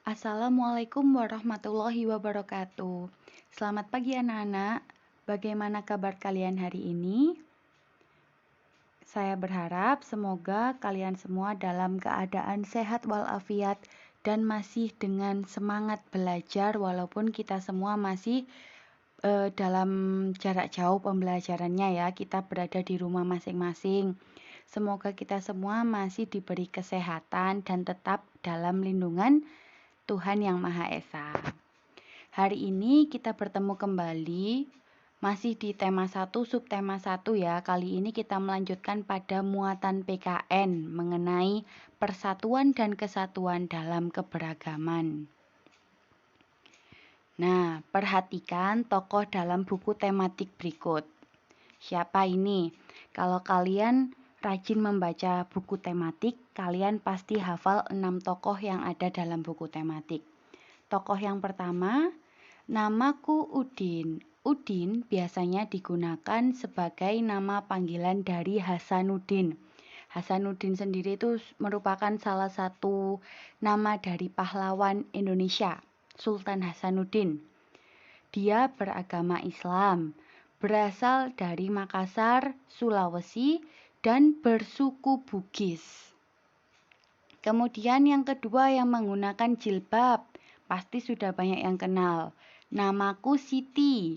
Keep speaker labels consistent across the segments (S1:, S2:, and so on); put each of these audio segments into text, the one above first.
S1: Assalamualaikum warahmatullahi wabarakatuh. Selamat pagi anak-anak. Bagaimana kabar kalian hari ini? Saya berharap semoga kalian semua dalam keadaan sehat walafiat dan masih dengan semangat belajar walaupun kita semua masih dalam jarak jauh pembelajarannya ya. Kita berada di rumah masing-masing. Semoga kita semua masih diberi kesehatan dan tetap dalam lindungan Tuhan Yang Maha Esa. Hari ini kita bertemu kembali masih di tema 1, subtema 1 ya. Kali ini kita melanjutkan pada muatan PKN mengenai persatuan dan kesatuan dalam keberagaman. Nah, perhatikan tokoh dalam buku tematik berikut. Siapa ini? Kalau kalian rajin membaca buku tematik, kalian pasti hafal 6 tokoh yang ada dalam buku tematik. Tokoh yang pertama, namaku Udin. Udin biasanya digunakan sebagai nama panggilan dari Hasanuddin. Hasanuddin sendiri itu merupakan salah satu nama dari pahlawan Indonesia, Sultan Hasanuddin. Dia beragama Islam, berasal dari Makassar, Sulawesi, dan bersuku Bugis. Kemudian yang kedua yang menggunakan jilbab, pasti sudah banyak yang kenal. Namaku Siti.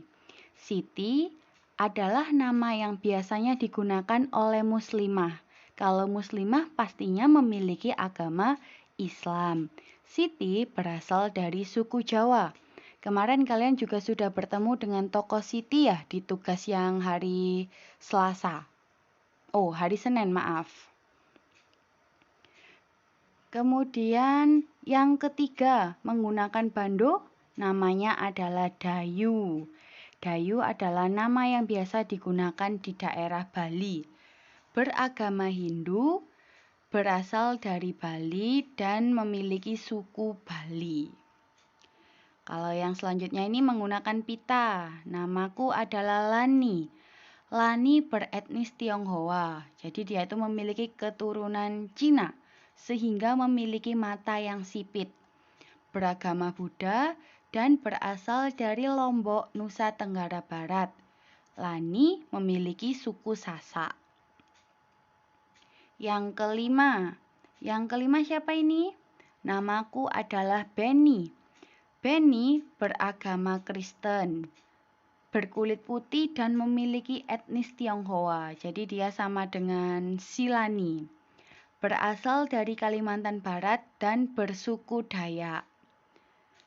S1: Siti adalah nama yang biasanya digunakan oleh muslimah. Kalau muslimah pastinya memiliki agama Islam. Siti berasal dari suku Jawa. Kemarin kalian juga sudah bertemu dengan tokoh Siti ya di tugas yang hari Selasa. Oh, hari Senin, maaf. Kemudian yang ketiga menggunakan bando, namanya adalah Dayu. Dayu adalah nama yang biasa digunakan di daerah Bali. Beragama Hindu, berasal dari Bali dan memiliki suku Bali. Kalau yang selanjutnya ini menggunakan pita, namaku adalah Lani. Lani beretnis Tionghoa, jadi dia itu memiliki keturunan Cina, sehingga memiliki mata yang sipit. Beragama Buddha dan berasal dari Lombok, Nusa Tenggara Barat. Lani memiliki suku Sasak. Yang kelima siapa ini? Namaku adalah Benny. Benny beragama Kristen, berkulit putih dan memiliki etnis Tionghoa. Jadi dia sama dengan Silani. Berasal dari Kalimantan Barat dan bersuku Dayak.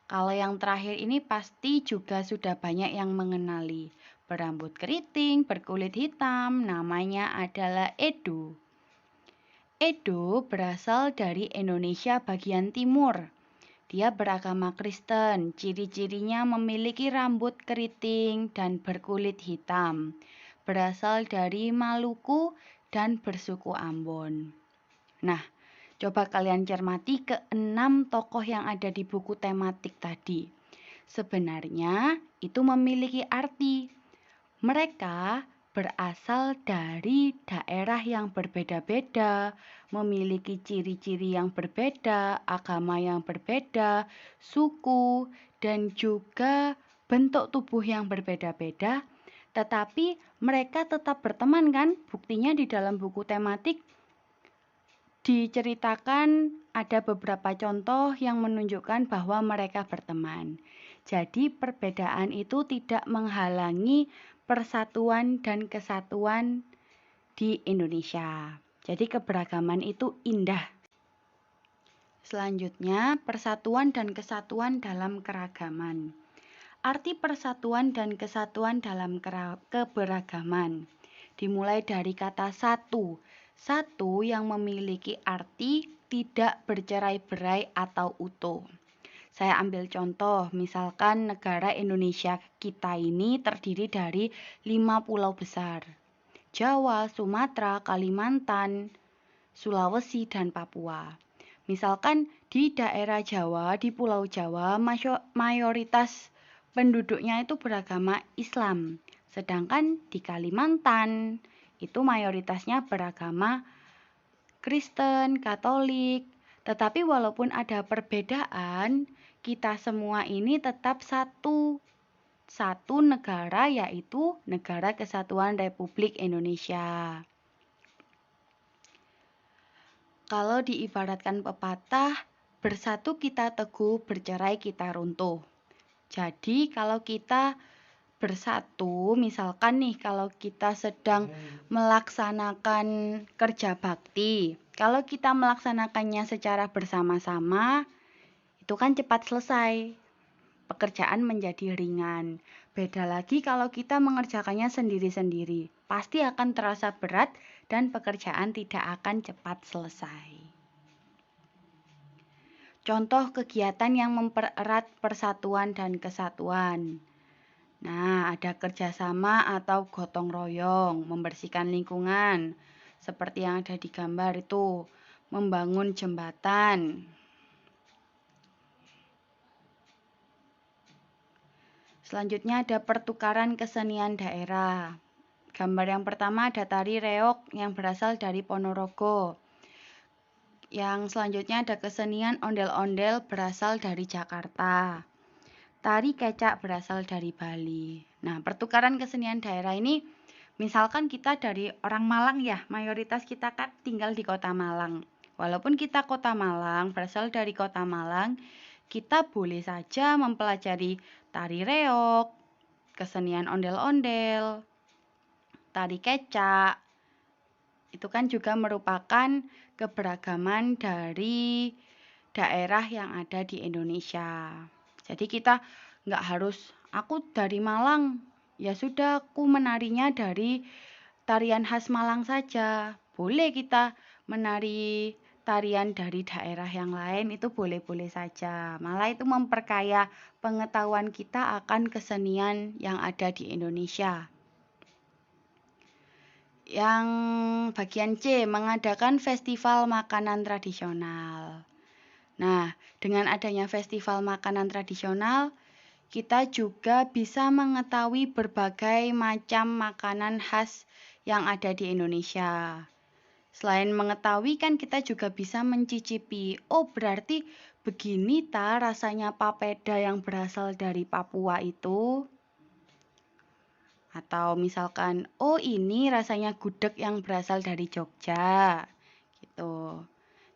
S1: Kalau yang terakhir ini pasti juga sudah banyak yang mengenali. Berambut keriting, berkulit hitam, namanya adalah Edo. Edo berasal dari Indonesia bagian timur. Dia beragama Kristen, ciri-cirinya memiliki rambut keriting dan berkulit hitam. Berasal dari Maluku dan bersuku Ambon. Nah, coba kalian cermati ke-6 tokoh yang ada di buku tematik tadi. Sebenarnya itu memiliki arti. Mereka berasal dari daerah yang berbeda-beda, memiliki ciri-ciri yang berbeda, agama yang berbeda, suku, dan juga bentuk tubuh yang berbeda-beda. Tetapi mereka tetap berteman kan? Buktinya di dalam buku tematik diceritakan ada beberapa contoh yang menunjukkan bahwa mereka berteman. Jadi perbedaan itu tidak menghalangi persatuan dan kesatuan di Indonesia. Jadi keberagaman itu indah. Selanjutnya, persatuan dan kesatuan dalam keragaman. Arti persatuan dan kesatuan dalam keberagaman dimulai dari kata satu. Satu yang memiliki arti tidak bercerai-berai atau utuh. Saya ambil contoh, misalkan negara Indonesia kita ini terdiri dari 5 pulau besar. Jawa, Sumatera, Kalimantan, Sulawesi, dan Papua. Misalkan di daerah Jawa, di Pulau Jawa, mayoritas penduduknya itu beragama Islam. Sedangkan di Kalimantan, itu mayoritasnya beragama Kristen, Katolik. Tetapi walaupun ada perbedaan, kita semua ini tetap satu negara, yaitu Negara Kesatuan Republik Indonesia. Kalau diibaratkan pepatah, bersatu kita teguh, bercerai kita runtuh. Jadi kalau kita bersatu, misalkan nih kalau kita sedang melaksanakan kerja bakti, kalau kita melaksanakannya secara bersama-sama, itu kan cepat selesai, pekerjaan menjadi ringan. Beda lagi kalau kita mengerjakannya sendiri-sendiri, pasti akan terasa berat dan pekerjaan tidak akan cepat selesai. Contoh kegiatan yang mempererat persatuan dan kesatuan. Nah, ada kerjasama atau gotong royong, membersihkan lingkungan, seperti yang ada di gambar itu, membangun jembatan. Selanjutnya ada pertukaran kesenian daerah. Gambar yang pertama ada tari reog yang berasal dari Ponorogo. Yang selanjutnya ada kesenian ondel-ondel berasal dari Jakarta. Tari kecak berasal dari Bali. Nah, pertukaran kesenian daerah ini, misalkan kita dari orang Malang ya, mayoritas kita kan tinggal di kota Malang. Walaupun kita kota Malang, berasal dari kota Malang, kita boleh saja mempelajari tari reog, kesenian ondel-ondel, tari kecak. Itu kan juga merupakan keberagaman dari daerah yang ada di Indonesia. Jadi kita nggak harus, aku dari Malang, ya sudah aku menarinya dari tarian khas Malang saja. Boleh kita menari tarian dari daerah yang lain, itu boleh-boleh saja. Malah itu memperkaya pengetahuan kita akan kesenian yang ada di Indonesia. Yang bagian C, mengadakan festival makanan tradisional. Nah, dengan adanya festival makanan tradisional, kita juga bisa mengetahui berbagai macam makanan khas yang ada di Indonesia. Selain mengetahui kan kita juga bisa mencicipi. Oh, berarti begini ta rasanya papeda yang berasal dari Papua itu. Atau misalkan, oh ini rasanya gudeg yang berasal dari Jogja. Gitu.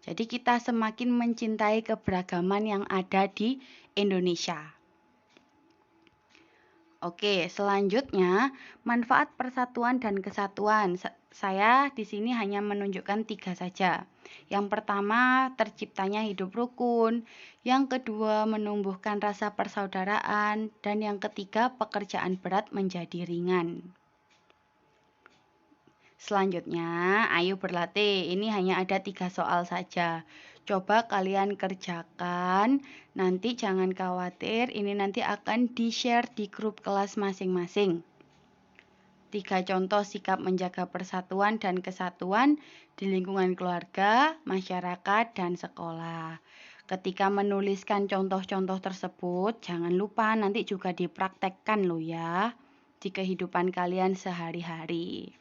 S1: Jadi kita semakin mencintai keberagaman yang ada di Indonesia. Oke, selanjutnya manfaat persatuan dan kesatuan. Saya di sini hanya menunjukkan 3 saja. Yang pertama, terciptanya hidup rukun. Yang kedua, menumbuhkan rasa persaudaraan. Dan yang ketiga, pekerjaan berat menjadi ringan. Selanjutnya, ayo berlatih. Ini hanya ada 3 soal saja. Coba kalian kerjakan. Nanti jangan khawatir, ini nanti akan di-share di grup kelas masing-masing. 3 contoh sikap menjaga persatuan dan kesatuan di lingkungan keluarga, masyarakat, dan sekolah. Ketika menuliskan contoh-contoh tersebut, jangan lupa nanti juga dipraktekkan loh ya, di kehidupan kalian sehari-hari.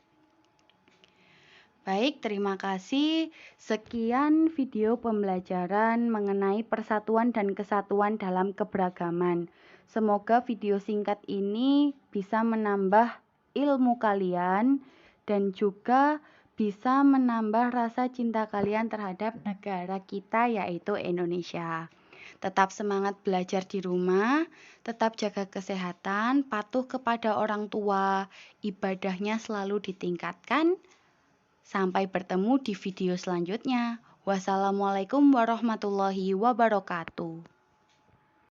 S1: Baik, terima kasih. Sekian video pembelajaran mengenai persatuan dan kesatuan dalam keberagaman. Semoga video singkat ini bisa menambah ilmu kalian dan juga bisa menambah rasa cinta kalian terhadap negara kita, yaitu Indonesia. Tetap semangat belajar di rumah, tetap jaga kesehatan, patuh kepada orang tua, ibadahnya selalu ditingkatkan. Sampai bertemu di video selanjutnya. Wassalamualaikum warahmatullahi wabarakatuh.